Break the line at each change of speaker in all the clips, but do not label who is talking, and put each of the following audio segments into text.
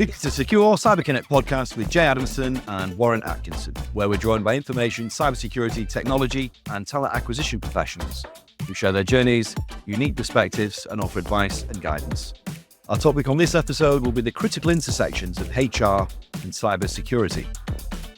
This is the Secure Cyber Connect podcast with Jay Adamson and Warren Atkinson, where we're joined by information, cybersecurity, technology, and talent acquisition professionals who share their journeys, unique perspectives, and offer advice and guidance. Our topic on this episode will be the critical intersections of HR and cybersecurity.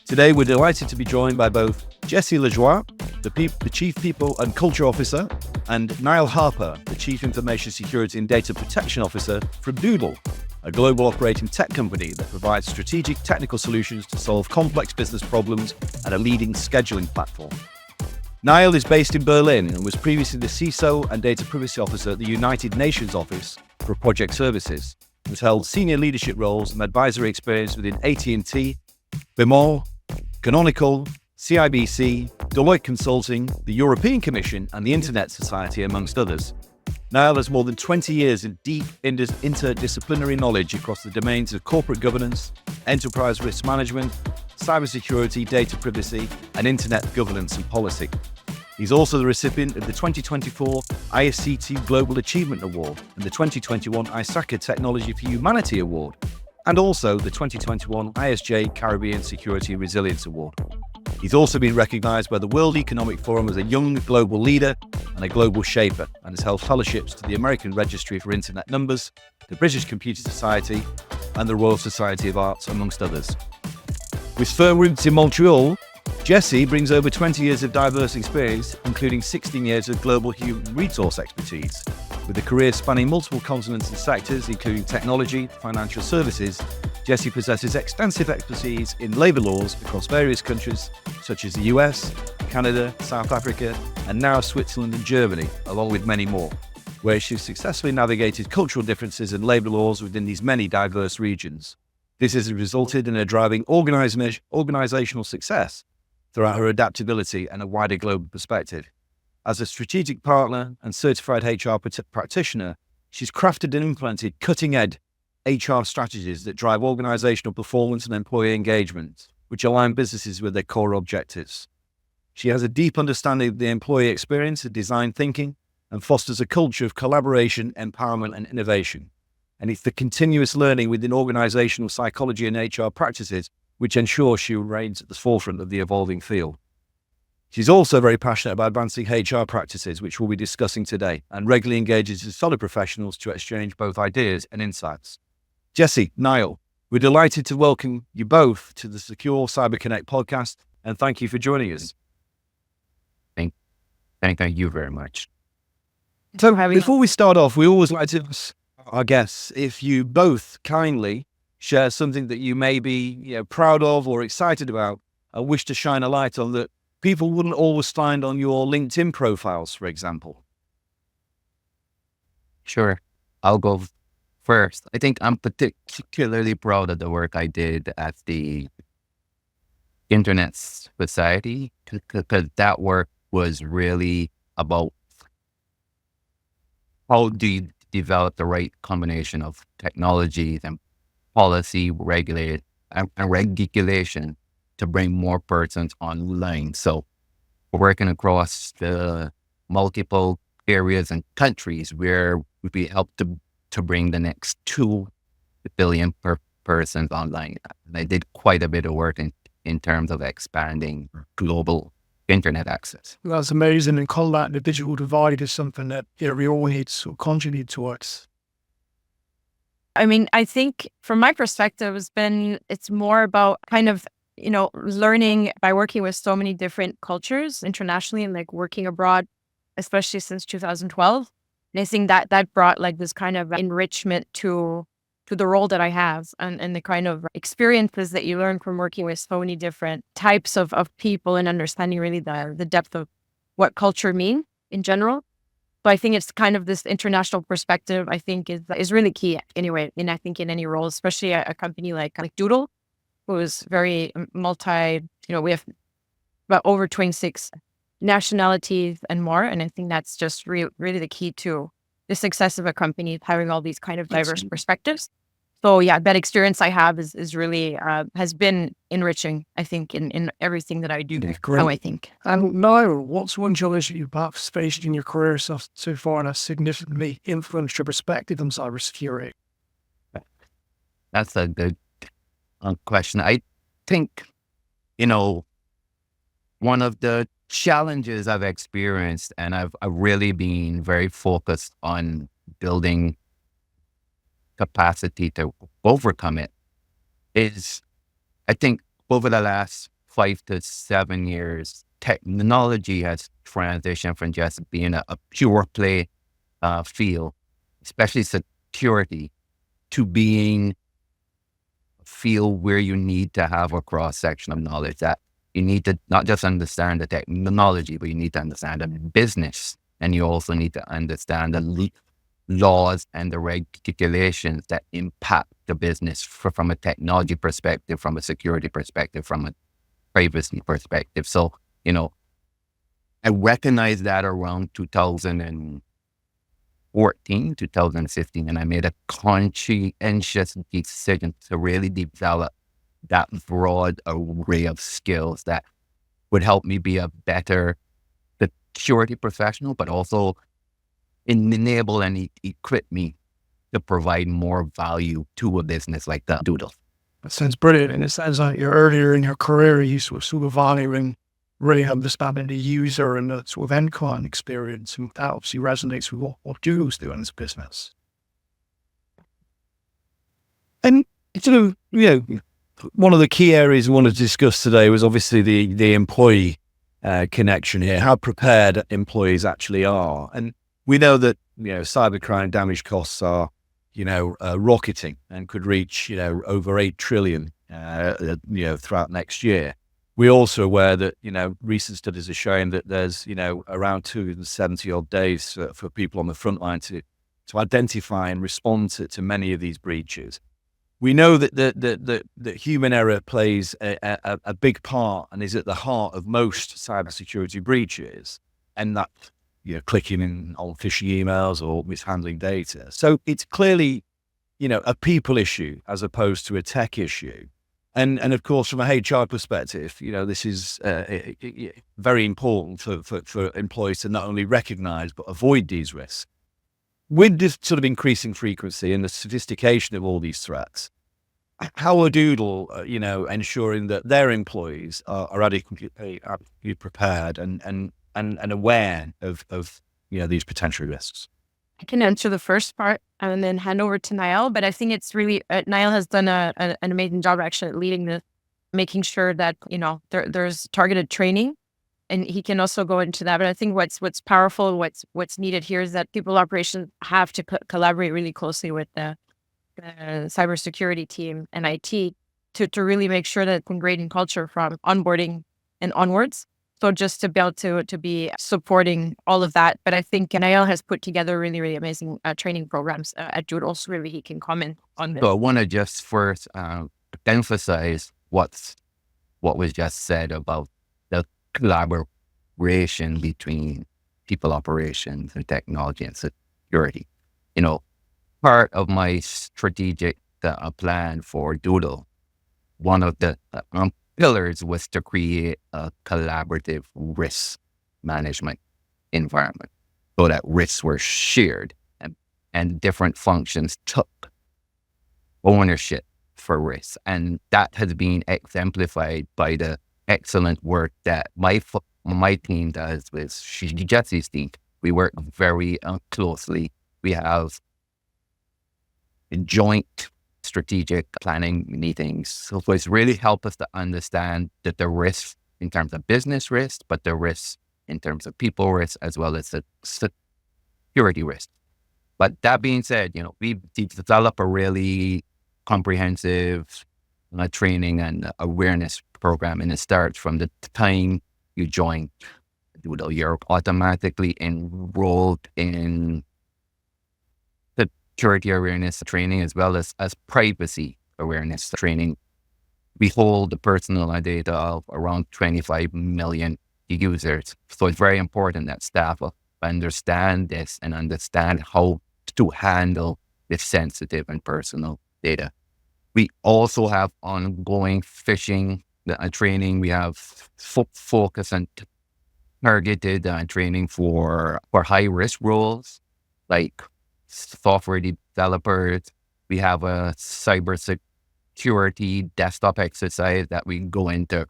Today, we're delighted to be joined by both Jessie Lajoie, the Chief People and Culture Officer, and Niel Harper, the Chief Information Security and Data Protection Officer from Doodle, a global operating tech company that provides strategic technical solutions to solve complex business problems and a leading scheduling platform. Niel is based in Berlin and was previously the CISO and Data Privacy Officer at the United Nations Office for Project Services, and has held senior leadership roles and advisory experience within AT&T, Bemol, Canonical, CIBC, Deloitte Consulting, the European Commission, and the Internet Society, amongst others. Niel has more than 20 years of deep interdisciplinary knowledge across the domains of corporate governance, enterprise risk management, cybersecurity, data privacy, and internet governance and policy. He's also the recipient of the 2024 ISC2 Global Achievement Award and the 2021 ISACA Technology for Humanity Award, and also the 2021 ISJ Caribbean Security Resilience Award. He's also been recognized by the World Economic Forum as a young global leader and a global shaper, and has held fellowships to the American Registry for Internet Numbers, the British Computer Society, and the Royal Society of Arts, amongst others. With firm roots in Montreal, Jessie brings over 20 years of diverse experience, including 16 years of global human resource expertise. With a career spanning multiple continents and sectors, including technology, financial services, Jessie possesses extensive expertise in labour laws across various countries, such as the US, Canada, South Africa, and now Switzerland and Germany, along with many more, where she's successfully navigated cultural differences and labour laws within these many diverse regions. This has resulted in her driving organisational success throughout her adaptability and a wider global perspective. As a strategic partner and certified HR practitioner, she's crafted and implemented cutting-edge HR strategies that drive organisational performance and employee engagement, which align businesses with their core objectives. She has a deep understanding of the employee experience and design thinking, and fosters a culture of collaboration, empowerment, and innovation. And it's the continuous learning within organisational psychology and HR practices which ensures she remains at the forefront of the evolving field. She's also very passionate about advancing HR practices, which we'll be discussing today, and regularly engages with fellow professionals to exchange both ideas and insights. Jessie, Niel, we're delighted to welcome you both to the Secure Cyber Connect podcast, and thank you for joining us.
Thank you very much.
So before we start off, we always like to ask our guests if you both kindly share something that you may be proud of or excited about and wish to shine a light on that people wouldn't always find on your LinkedIn profiles, for example.
Sure. I'll go first. I think I'm particularly proud of the work I did at the Internet Society, because that work was really about how do you develop the right combination of technologies and policy, regulation to bring more persons online. So we're working across the multiple areas and countries where we help to bring the next 2 billion persons online. And I did quite a bit of work in terms of expanding global internet access.
That's amazing. And call that the digital divide is something that we all need to contribute towards.
I mean, I think from my perspective, it's more about kind of, learning by working with so many different cultures internationally and like working abroad, especially since 2012. And I think that brought like this kind of enrichment to the role that I have and the kind of experiences that you learn from working with so many different types of people and understanding really the depth of what culture means in general. So I think it's kind of this international perspective, I think is really key anyway. And I think in any role, especially a company like Doodle, who is very multi, we have about over 26 nationalities and more. And I think that's just really the key to the success of a company, having all these kind of diverse perspectives. So yeah, that experience I have is really, has been enriching, I think, in everything that I do. How I think.
And Niel, what's one challenge that you've perhaps faced in your career so far that significantly influenced your perspective on cybersecurity?
That's a good question. I think, one of the challenges I've experienced, and I've really been very focused on building capacity to overcome it, is I think over the last 5 to 7 years, technology has transitioned from just being a pure play field, especially security, to being a field where you need to have a cross section of knowledge, that you need to not just understand the technology, but you need to understand the business. And you also need to understand the laws and the regulations that impact the business from a technology perspective, from a security perspective, from a privacy perspective. So, I recognized that around 2014, 2015, and I made a conscientious decision to really develop that broad array of skills that would help me be a better security professional, but also enable and equip me to provide more value to a business like the Doodle.
That sounds brilliant. And it sounds like you're earlier in your career, you sort of valuing really understanding the user and the sort of end client experience. And that obviously resonates with what Doodle's doing as a business.
And one of the key areas we wanted to discuss today was obviously the employee connection here, how prepared employees actually are. And we know that, cybercrime damage costs are, rocketing and could reach, over 8 trillion, throughout next year. We're also aware that, recent studies are showing that there's, around 270 odd days for people on the front line to identify and respond to many of these breaches. We know that human error plays a big part and is at the heart of most cybersecurity breaches, and that, clicking on phishing emails or mishandling data. So it's clearly, a people issue as opposed to a tech issue. And of course, from a HR perspective, this is very important for employees to not only recognize, but avoid these risks. With this sort of increasing frequency and the sophistication of all these threats, how are Doodle, ensuring that their employees are adequately prepared and aware of these potential risks?
I can answer the first part and then hand over to Niel. But I think it's really, Niel has done an amazing job actually at leading making sure that, there's targeted training, and he can also go into that. But I think what's powerful, what's needed here is that people operations have to collaborate really closely with the cybersecurity team and IT to really make sure that it's ingrained culture from onboarding and onwards. So just to be able to be supporting all of that. But I think Niel has put together really, really amazing training programs at Doodle, so really he can comment on this.
So I want to just first emphasize what was just said about the collaboration between people operations and technology and security. Part of my strategic plan for Doodle, one of the pillars was to create a collaborative risk management environment so that risks were shared and different functions took ownership for risks. And that has been exemplified by the excellent work that my team does with Jessie's team. We work very closely. We have joint strategic planning meetings. So it's really helped us to understand that the risks in terms of business risk, but the risks in terms of people risk, as well as the security risk. But that being said, we develop a really comprehensive training and awareness program, and it starts from the time you join Doodle. You're automatically enrolled in security awareness training as well as privacy awareness training. We hold the personal data of around 25 million users. So it's very important that staff understand this and understand how to handle this sensitive and personal data. We also have ongoing phishing training. We have focus and targeted training for high risk roles like software developers. We have a cybersecurity cybersecurity desktop exercise that we go into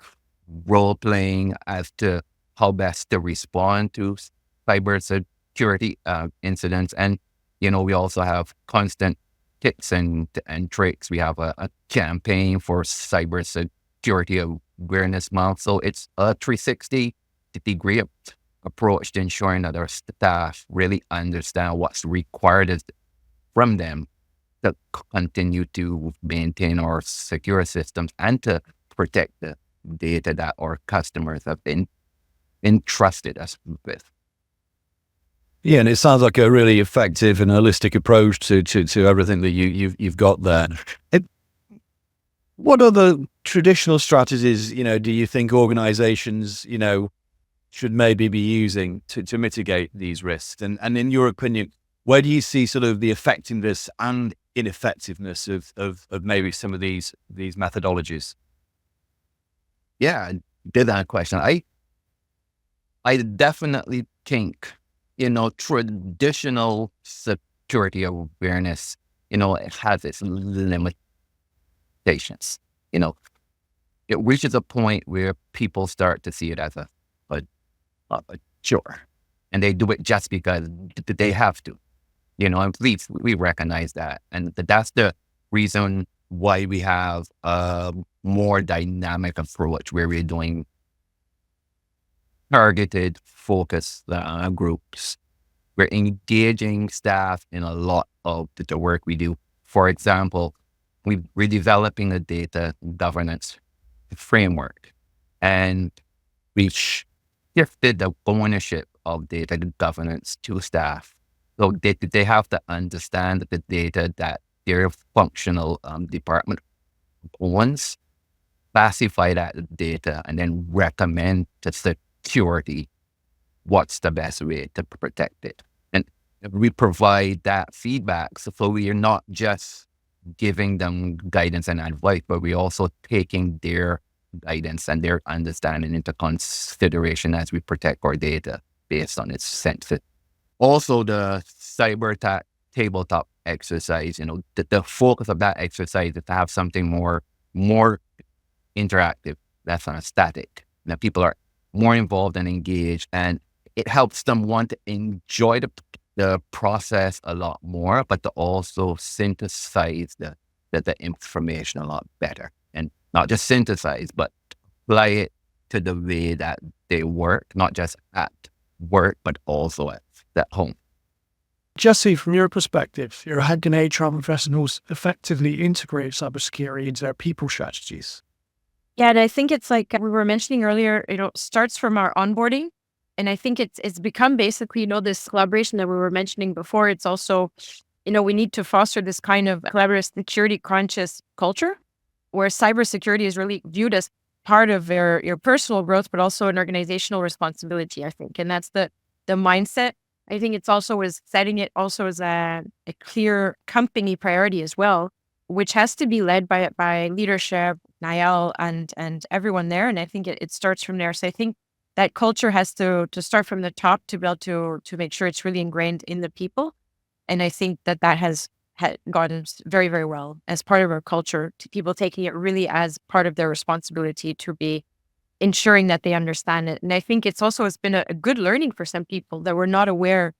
role playing as to how best to respond to cybersecurity incidents. And, we also have constant tips and tricks. We have a campaign for cybersecurity awareness month. So it's a 360-degree approach to ensuring that our staff really understand what's required from them to continue to maintain our secure systems and to protect the data that our customers have been entrusted us with.
Yeah, and it sounds like a really effective and holistic approach to everything that you've got there. What other traditional strategies, do you think organizations, should maybe be using to mitigate these risks? And in your opinion, where do you see sort of the effectiveness and ineffectiveness of maybe some of these methodologies?
Yeah, I did that question. I definitely think, traditional security awareness, it has its limitations. It reaches a point where people start to see it as a chore, and they do it just because they have to. At least we recognize that, and that's the reason why we have a more dynamic approach where we're doing targeted focus groups. We're engaging staff in a lot of the work we do. For example, we're developing a data governance framework, and we shifted the ownership of data governance to staff. So they have to understand the data that their functional department owns, classify that data, and then recommend to security what's the best way to protect it. And we provide that feedback. So we are not just giving them guidance and advice, but we're also taking their guidance and their understanding into consideration as we protect our data based on its sensitivity. Also, the cyber tabletop exercise, the focus of that exercise is to have something more interactive, that's not static. Now, people are more involved and engaged, and it helps them want to enjoy the process a lot more, but to also synthesize the information a lot better. And not just synthesize, but apply it to the way that they work, not just at work, but also at home.
Jessie, from your perspective, you're helping HR professionals effectively integrate cybersecurity into their people strategies.
Yeah, and I think it's like we were mentioning earlier, starts from our onboarding. And I think it's become basically, this collaboration that we were mentioning before. It's also, we need to foster this kind of collaborative security conscious culture where cybersecurity is really viewed as part of your personal growth, but also an organizational responsibility, I think. And that's the mindset. I think it's also setting it also as a clear company priority as well, which has to be led by leadership, Niel, and everyone there. And I think it starts from there. So I think that culture has to start from the top to be able to make sure it's really ingrained in the people. And I think that has gotten very, very well as part of our culture, to people taking it really as part of their responsibility to be ensuring that they understand it. And I think it's been a good learning for some people that were not aware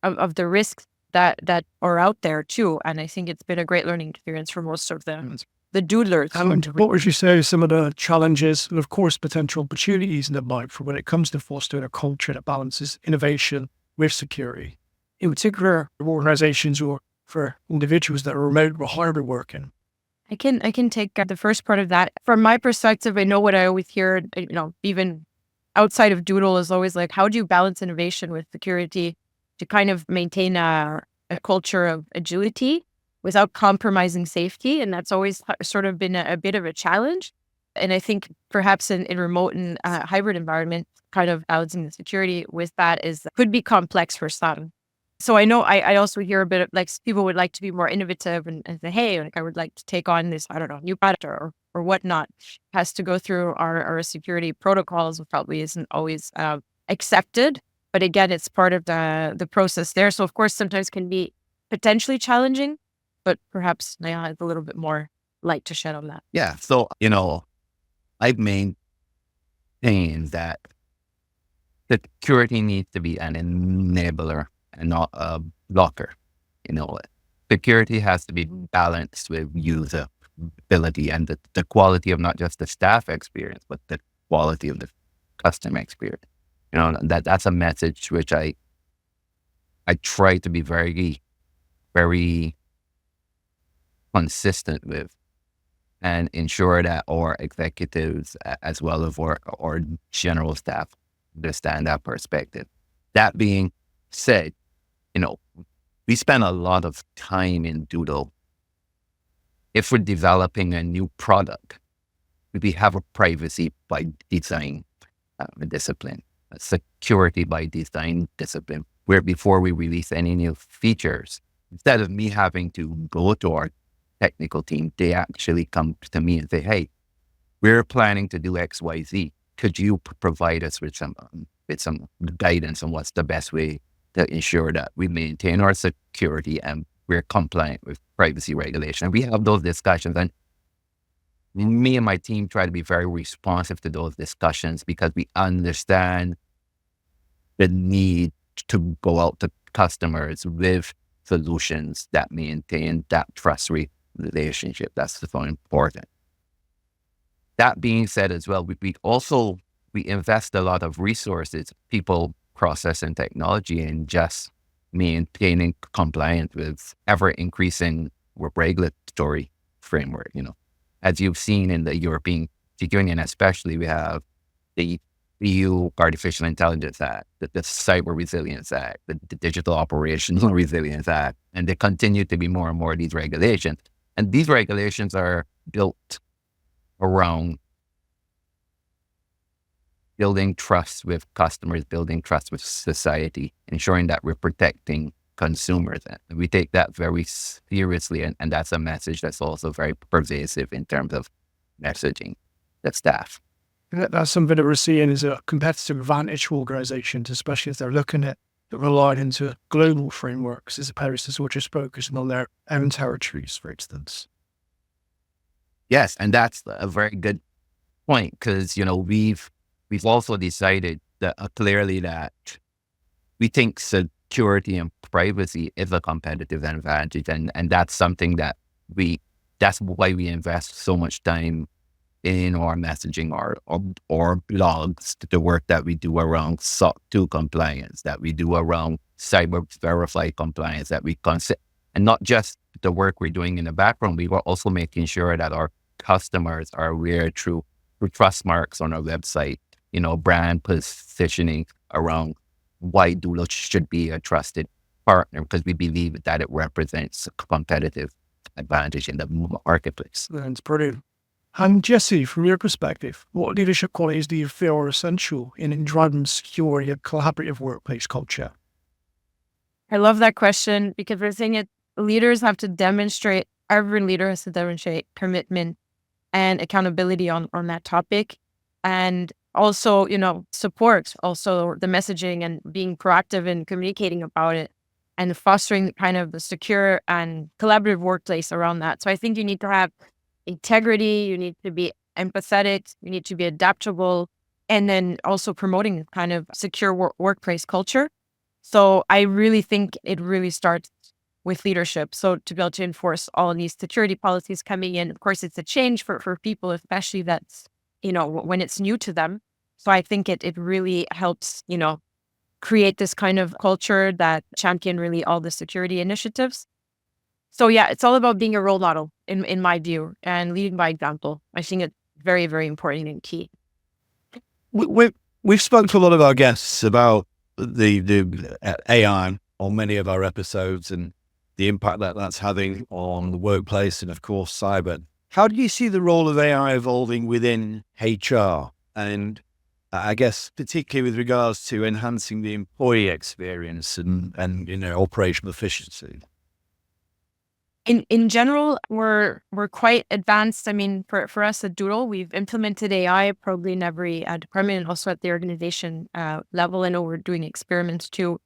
of the risks that are out there too. And I think it's been a great learning experience for most of the doodlers.
And what would you say are some of the challenges and, of course, potential opportunities in the life for when it comes to fostering a culture that balances innovation with security, in particular for organizations or for individuals that are remote or hybrid working?
I can take the first part of that. From my perspective, I know what I always hear, even outside of Doodle, is always like, how do you balance innovation with security to kind of maintain a culture of agility without compromising safety? And that's always sort of been a bit of a challenge. And I think perhaps in remote and hybrid environment, kind of balancing the security with that could be complex for some. So I know I also hear a bit of like people would like to be more innovative and say, hey, like I would like to take on this, I don't know, new product or whatnot. Has to go through our security protocols, which probably isn't always accepted. But again, it's part of the process there. So of course, sometimes can be potentially challenging, but perhaps Niall has a little bit more light to shed on that?
Yeah. So, I've maintained that security needs to be an enabler and not a blocker. Security has to be balanced with usability and the quality of not just the staff experience, but the quality of the customer experience. That's a message which I try to be very, very consistent with and ensure that our executives as well as our general staff understand that perspective. That being said, we spend a lot of time in Doodle. If we're developing a new product, we have a privacy by design discipline, a security by design discipline, where before we release any new features, instead of me having to go to our technical team, they actually come to me and say, hey, we're planning to do X, Y, Z. Could you provide us with some guidance on what's the best way to ensure that we maintain our security and we're compliant with privacy regulation? And we have those discussions, and me and my team try to be very responsive to those discussions because we understand the need to go out to customers with solutions that maintain that trust relationship. That's so important. That being said as well, we invest a lot of resources, people, process, and technology in just maintaining compliance with ever-increasing regulatory framework. As you've seen in the European Union especially, we have the EU Artificial Intelligence Act, the Cyber Resilience Act, the Digital Operational Resilience Act, and there continue to be more and more of these regulations. And these regulations are built around building trust with customers, building trust with society, ensuring that we're protecting consumers. And we take that very seriously, and that's a message that's also very pervasive in terms of messaging the staff.
That's something that we're seeing as a competitive advantage for organizations, especially as they're looking at relying into global frameworks as opposed to sort of just focusing on their own territories, for instance.
Yes, and that's a very good point because, we've also decided that clearly that we think security and privacy is a competitive advantage, and that's something that that's why we invest so much time in our messaging, our blogs, the work that we do around SOC 2 compliance, that we do around cyber verify compliance, that we consider, and not just the work we're doing in the background, we were also making sure that our customers are aware through trust marks on our website, brand positioning around why Doodle should be a trusted partner, because we believe that it represents a competitive advantage in the marketplace.
That's brilliant. And Jessie, from your perspective, what leadership qualities do you feel are essential in driving secure and collaborative workplace culture?
I love that question because we're saying leaders have to demonstrate, every leader has to demonstrate commitment and accountability on that topic. And also, support also the messaging and being proactive in communicating about it and fostering kind of the secure and collaborative workplace around that. So I think you need to have integrity, you need to be empathetic, you need to be adaptable, and then also promoting kind of secure workplace culture. So I really think it really starts with leadership. So to be able to enforce all of these security policies coming in, of course, it's a change for people, especially that's, when it's new to them. So I think it really helps, create this kind of culture that champion really all the security initiatives. So yeah, it's all about being a role model in my view and leading by example. I think it's very, very important and key.
We've spoken to a lot of our guests about the AI on many of our episodes and the impact that that's having on the workplace and, of course, cyber. How do you see the role of AI evolving within HR? And I guess particularly with regards to enhancing the employee experience and operational efficiency.
In general, we're quite advanced. I mean, for us at Doodle, we've implemented AI probably in every department and also at the organization level. I know we're doing experiments too.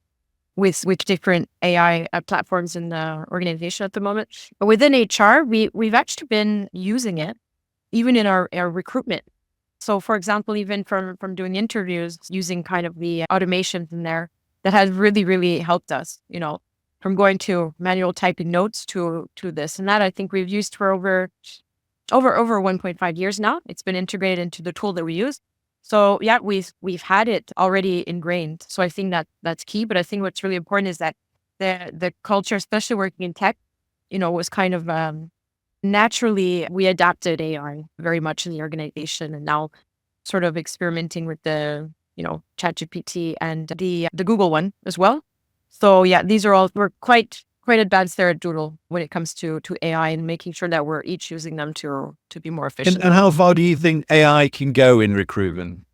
with different AI platforms in the organization at the moment. But within HR, we've actually been using it even in our recruitment. So for example, even from doing interviews, using kind of the automations in there, that has really, really helped us, from going to manual typing notes to this and that. I think we've used for over 1.5 years now. It's been integrated into the tool that we use. So yeah, we've had it already ingrained. So I think that's key. But I think what's really important is that the culture, especially working in tech, was kind of naturally, we adapted AI very much in the organization, and now sort of experimenting with the ChatGPT and the Google one as well. So yeah, we're quite advanced there at Doodle when it comes to AI and making sure that we're each using them to be more efficient.
And how far do you think AI can go in recruitment?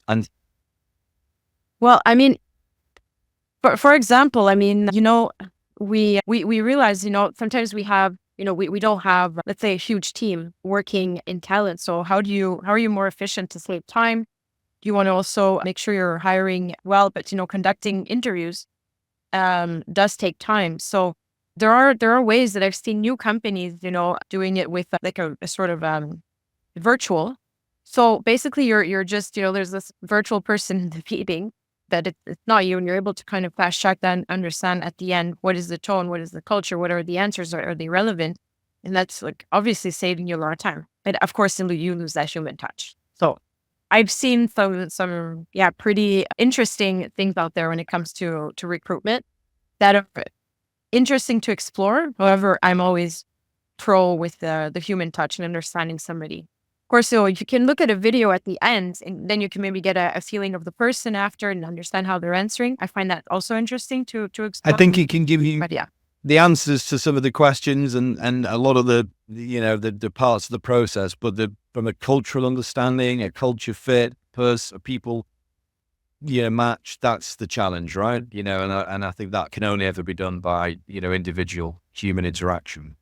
And
well, I mean, for example, I mean, we realize, sometimes we have, we don't have, let's say, a huge team working in talent. So how are you more efficient to save time? You want to also make sure you're hiring well, but, conducting interviews does take time. So there are ways that I've seen new companies, doing it with like a sort of virtual. So basically you're just, there's this virtual person in the meeting that it's not you, and you're able to kind of fast track that and understand at the end, what is the tone, what is the culture, what are the answers, are they relevant? And that's like obviously saving you a lot of time. But of course, you lose that human touch. So I've seen some pretty interesting things out there when it comes to recruitment that are interesting to explore. However, I'm always pro with the human touch and understanding somebody. Of course, so if you can look at a video at the end, and then you can maybe get a feeling of the person after and understand how they're answering. I find that also interesting to explore.
I think it can give you
But yeah,
the answers to some of the questions and a lot of the parts of the process, but from a cultural understanding, a culture fit, people, match, that's the challenge, right? And I think that can only ever be done by, individual human interaction.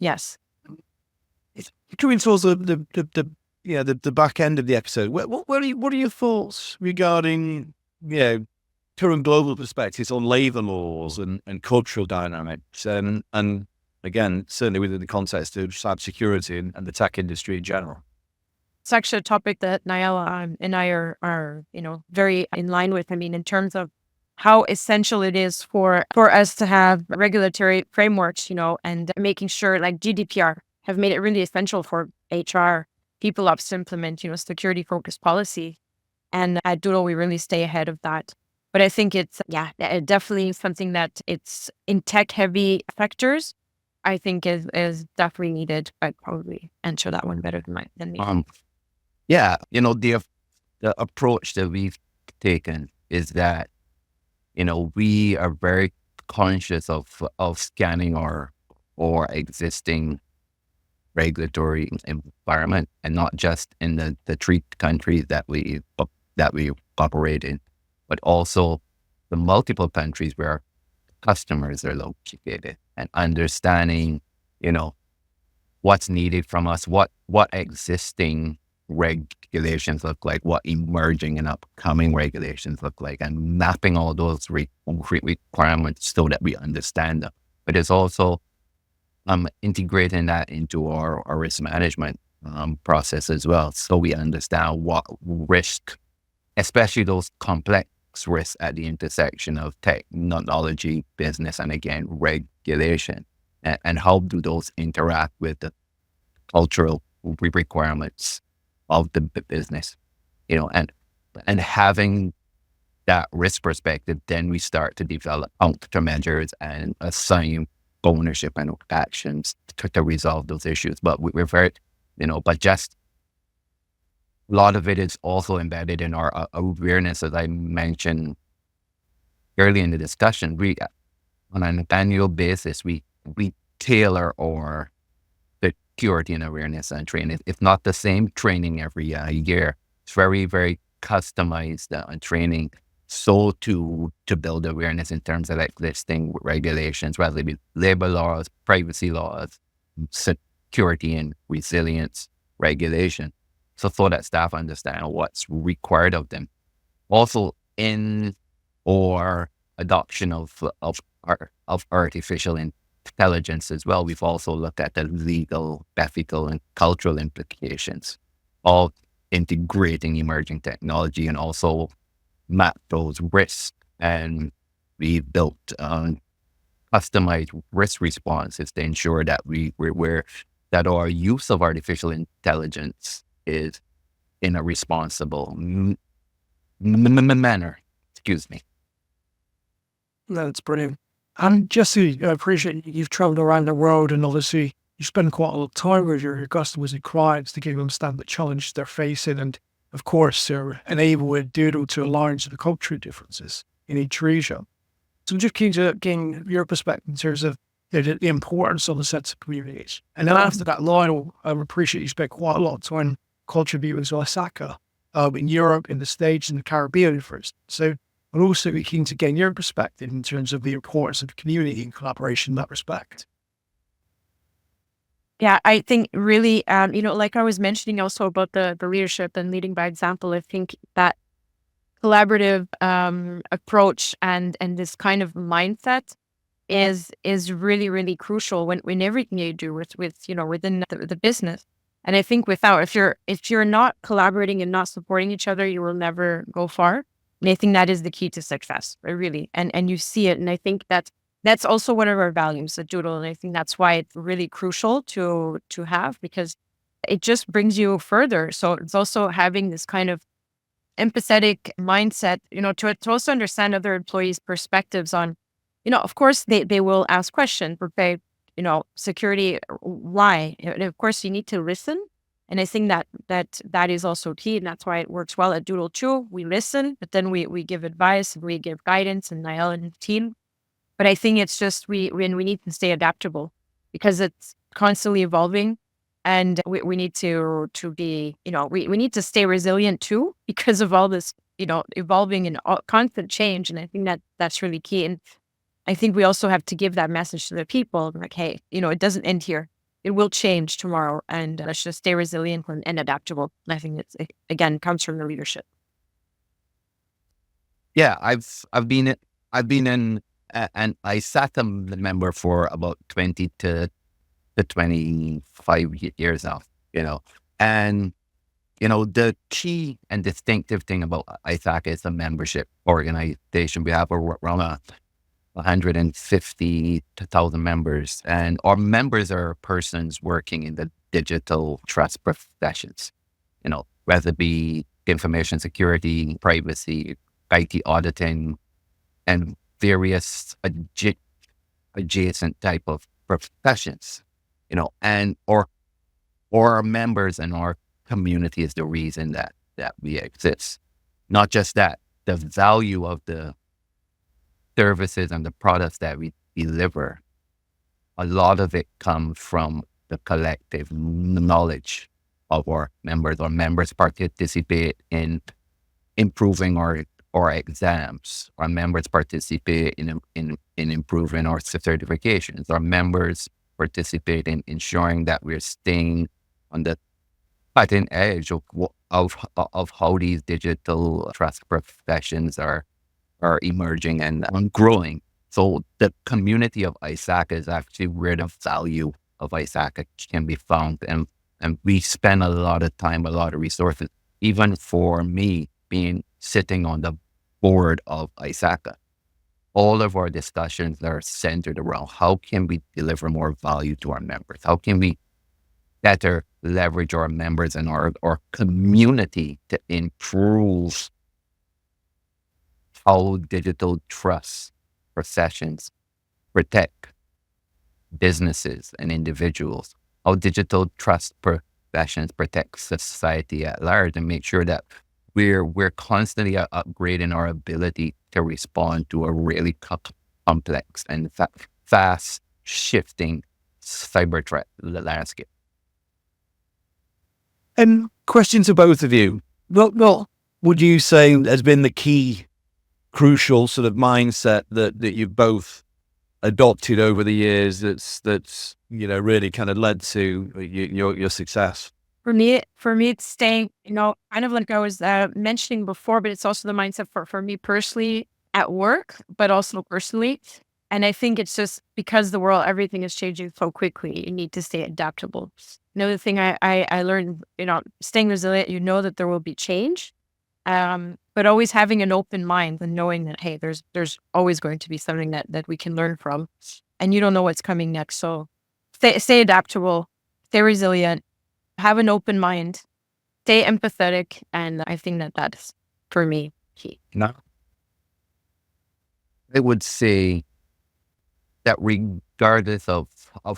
yes.
Coming towards the back end of the episode, what are your thoughts regarding, current global perspectives on labor laws and cultural dynamics, and again, certainly within the context of cybersecurity and the tech industry in general?
It's actually a topic that Niel and I are very in line with. I mean, in terms of how essential it is for us to have regulatory frameworks, and making sure, like GDPR have made it really essential for HR people ops to implement, security focused policy. And at Doodle, we really stay ahead of that. But I think it's definitely something that it's in tech heavy sectors, I think is definitely needed. I'd probably answer that one better than me.
The approach that we've taken is that, we are very conscious of scanning our existing regulatory environment, and not just in the 3 countries that we operate in, but also the multiple countries where customers are located, and understanding, what's needed from us, what existing regulations look like, what emerging and upcoming regulations look like, and mapping all those requirements so that we understand them. But it's also integrating that into our risk management process as well, so we understand what risk, especially those complex risks at the intersection of technology, business, and again, regulation, and how do those interact with the cultural requirements of the business, and having that risk perspective, then we start to develop countermeasures and assign ownership and actions to resolve those issues. But we're very, but just a lot of it is also embedded in our awareness, as I mentioned early in the discussion. We, on an annual basis, we tailor our security and awareness and training. It's not the same training every year. It's very, very customized training. So to build awareness in terms of existing regulations, whether it be labor laws, privacy laws, security and resilience regulation, so that staff understand what's required of them. also in or adoption of artificial intelligence as well. We've also looked at the legal, ethical, and cultural implications of integrating emerging technology, and also map those risks. And we built customized risk responses to ensure that that our use of artificial intelligence is in a responsible manner. Excuse me.
That's brilliant. And Jesse, I appreciate you've traveled around the world, and obviously you spend quite a lot of time with your customers and clients to give them understand the challenges they're facing, and of course, enable with Doodle to align to the cultural differences in each region. So I'm just keen to gain your perspective in terms of the importance of the sense of communities. And then after that, Lionel, I appreciate you spent quite a lot of time contributing to ISACA in Europe, in the States, and the Caribbean first. So I'd also be keen to gain your perspective in terms of the importance of community and collaboration in that respect.
Yeah, I think really, like I was mentioning also about the leadership and leading by example, I think that collaborative approach and this kind of mindset is really, really crucial when everything you do with within the business. And I think if you're not collaborating and not supporting each other, you will never go far. And I think that is the key to success, right, really. And you see it. And I think that's also one of our values at Doodle. And I think that's why it's really crucial to have, because it just brings you further. So it's also having this kind of empathetic mindset, to also understand other employees' perspectives on, of course they will ask questions, but security, why? And of course you need to listen. And I think that is also key. And that's why it works well at Doodle too. We listen, but then we give advice, we give guidance, and Niel and the team. But I think it's just we need to stay adaptable, because it's constantly evolving, and we need to be, we need to stay resilient too, because of all this, evolving and constant change. And I think that's really key. And I think we also have to give that message to the people, like, hey, it doesn't end here. It will change tomorrow, and let's just stay resilient and adaptable. And I think it again comes from the leadership.
Yeah, I've been in an ISACA member for about 20 to 25 years now, and the key and distinctive thing about ISACA is the membership organization. We have around 150,000 members, and our members are persons working in the digital trust professions, whether it be information security, privacy, IT auditing, and various adjacent type of professions, and or our members and our community is the reason that we exist. Not just that, the value of the services and the products that we deliver, a lot of it comes from the collective knowledge of our members. Our members participate in improving our exams. Our members participate in improving our certifications. Our members participate in ensuring that we're staying on the cutting edge of how these digital trust professions are emerging and growing. So the community of ISACA is actually where the value of ISACA can be found. And we spend a lot of time, a lot of resources, even for me sitting on the board of ISACA. All of our discussions are centered around how can we deliver more value to our members? How can we better leverage our members and our community to improve how digital trust professions protect businesses and individuals, how digital trust professions protect society at large, and make sure that we're constantly upgrading our ability to respond to a really complex and fast shifting cyber threat landscape.
And question to both of you. What would you say has been the key crucial sort of mindset that you've both adopted over the years that's really kind of led to your success?
For me, it's staying, kind of like I was mentioning before, but it's also the mindset for me personally at work, but also personally. And I think it's just because everything is changing so quickly, you need to stay adaptable. Another thing I learned, staying resilient, that there will be change, but always having an open mind and knowing that, hey, there's always going to be something that we can learn from, and you don't know what's coming next. So stay adaptable, stay resilient, have an open mind, stay empathetic, and I think that's, for me, key.
No, I would say that regardless of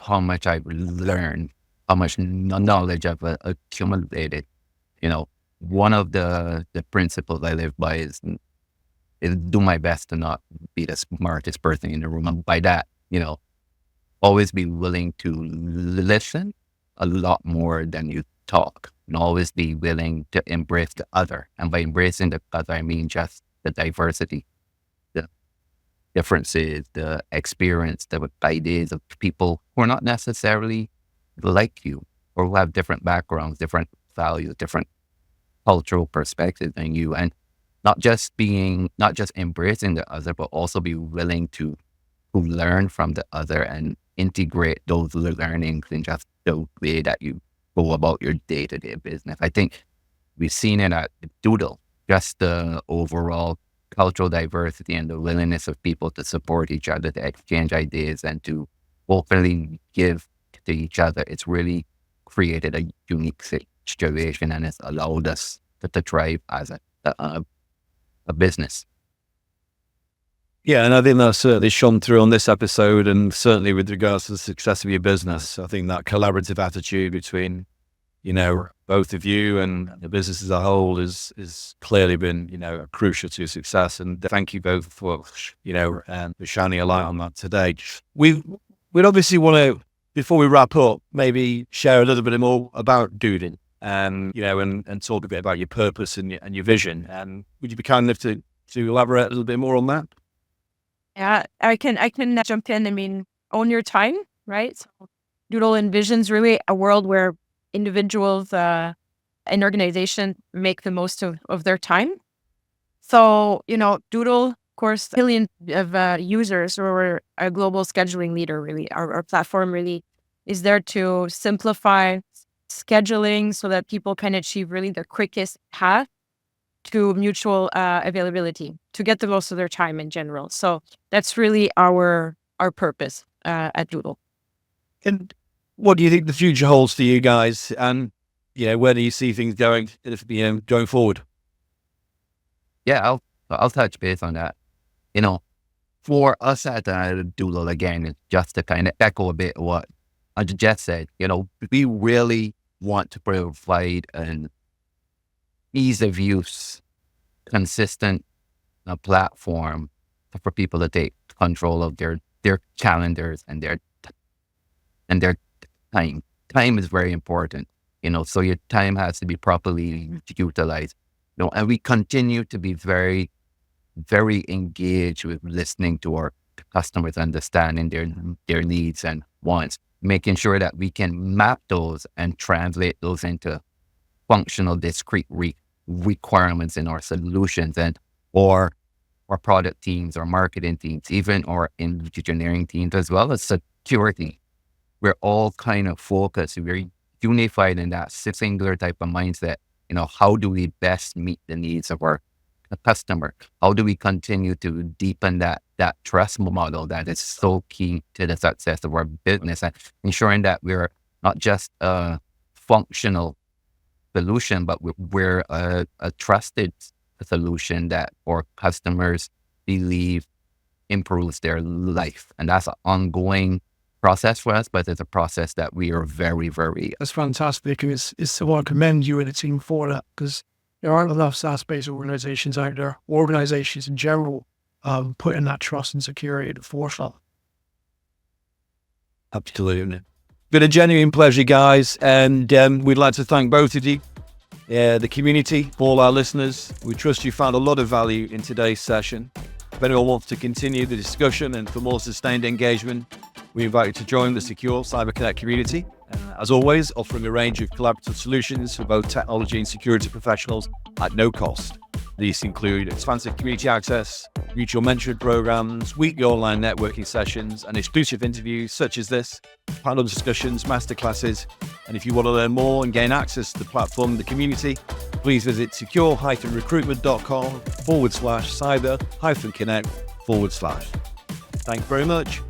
how much I've learned, how much knowledge I've accumulated, one of the principles I live by is do my best to not be the smartest person in the room. And by that, always be willing to listen a lot more than you talk, and always be willing to embrace the other. And by embracing the other, I mean just the diversity, the differences, the experience, the ideas of people who are not necessarily like you, or who have different backgrounds, different values, different cultural perspectives than you. And not just embracing the other, but also be willing to learn from the other and integrate those learnings in just the way that you go about your day-to-day business. I think we've seen it at Doodle, just the overall cultural diversity and the willingness of people to support each other, to exchange ideas, and to openly give to each other. It's really created a unique situation, and it's allowed us to thrive as a business.
Yeah, and I think that's certainly shone through on this episode, and certainly with regards to the success of your business. I think that collaborative attitude between, both of you and the business as a whole is clearly been, crucial to success. And thank you both for, for shining a light on that today. We'd obviously want to, before we wrap up, maybe share a little bit more about Doodle and, and talk a bit about your purpose and your vision. And would you be kind enough to elaborate a little bit more on that?
Yeah, I can jump in. I mean, own your time, right? So Doodle envisions really a world where individuals and organizations make the most of their time. So, Doodle, of course, billions of users, or we're a global scheduling leader, really. Our platform really is there to simplify scheduling so that people can achieve really the quickest path to mutual availability, to get the most of their time in general. So that's really our purpose at Doodle.
And what do you think the future holds for you guys? And, where do you see things going forward?
Yeah, I'll touch base on that. For us at Doodle, again, it's just to kind of echo a bit what I just said. We really want to provide an ease of use, consistent platform for people to take control of their calendars and their time. Time is very important, so your time has to be properly utilized. And we continue to be very, very engaged with listening to our customers, understanding their needs and wants, making sure that we can map those and translate those into functional, discrete requirements in our solutions, and or our product teams, our marketing teams, even our engineering teams, as well as security. We're all kind of focused. We're unified in that singular type of mindset. How do we best meet the needs of our customer? How do we continue to deepen that trust model that is so key to the success of our business, and ensuring that we're not just a functional solution, but we're a trusted solution that our customers believe improves their life. And that's an ongoing process for us, but it's a process that we are very, very...
That's fantastic. It's I want to commend you and the team for that, because there aren't enough SaaS-based organizations out there, organizations in general, putting that trust and security at the forefront.
Absolutely. Been a genuine pleasure, guys, and we'd like to thank both of you, the community, all our listeners. We trust you found a lot of value in today's session. If anyone wants to continue the discussion and for more sustained engagement, We invite you to join the secure CyberConnect community. As always, offering a range of collaborative solutions for both technology and security professionals at no cost. These include expansive community access, mutual mentoring programs, weekly online networking sessions, and exclusive interviews such as this, panel discussions, masterclasses. And if you want to learn more and gain access to the platform and the community, please visit secure-recruitment.com/cyber-connect/. Thank you very much.